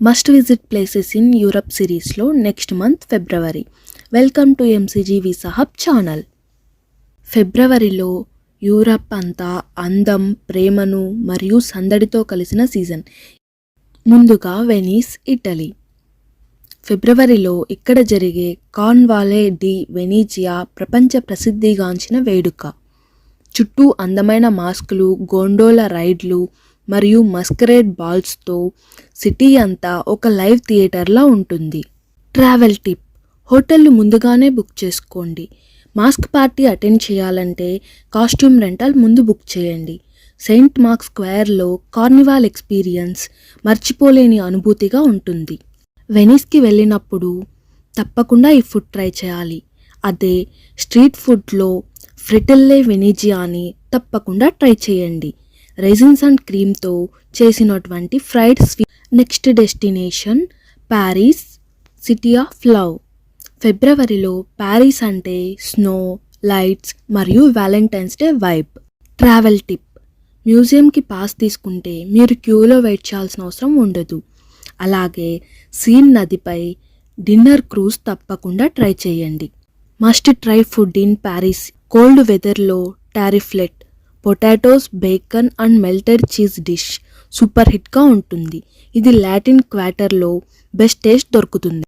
Must visit places in Europe సిరీస్లో next month February. Welcome to MCG visa hub channel. ఫిబ్రవరిలో Europe అంతా అందం, ప్రేమను మరియు సందడితో కలిసిన సీజన్. ముందుగా వెనీస్, ఇటలీ. ఫిబ్రవరిలో ఇక్కడ జరిగే కార్నివాలే డి వెనీజియా ప్రపంచ ప్రసిద్ధిగాంచిన వేడుక. చుట్టూ అందమైన మాస్కులు, గోండోలా రైడ్లు మరియు మస్కరేడ్ బాల్స్తో సిటీ అంతా ఒక లైవ్ థియేటర్లా ఉంటుంది. ట్రావెల్ టిప్: హోటళ్లు ముందుగానే బుక్ చేసుకోండి. మాస్క్ పార్టీ అటెండ్ చేయాలంటే కాస్ట్యూమ్ రెంటల్ ముందు బుక్ చేయండి. సెయింట్ మార్క్ స్క్వేర్లో కార్నివాల్ ఎక్స్పీరియన్స్ మర్చిపోలేని అనుభూతిగా ఉంటుంది. వెనీస్కి వెళ్ళినప్పుడు తప్పకుండా ఈ ఫుడ్ ట్రై చేయాలి. అదే స్ట్రీట్ ఫుడ్లో ఫ్రిటిల్లే వెనిజియాని తప్పకుండా ట్రై చేయండి. రైజిన్స్ అండ్ క్రీమ్తో చేసినటువంటి fried sweet. Next destination Paris, city of love. ఫిబ్రవరిలో ప్యారిస్ అంటే స్నో, లైట్స్ మరియు Valentine's day vibe. Travel tip: మ్యూజియంకి పాస్ తీసుకుంటే మీరు క్యూలో వెయిట్ చేయాల్సిన అవసరం ఉండదు. అలాగే సీన్ నదిపై డిన్నర్ క్రూజ్ తప్పకుండా ట్రై చేయండి. Must try food in Paris. Cold వెదర్లో tartiflette, potatoes, bacon and melted cheese dish super హిట్గా ఉంటుంది. ఇది లాటిన్ క్వార్టర్లో బెస్ట్ టేస్ట్ దొరుకుతుంది.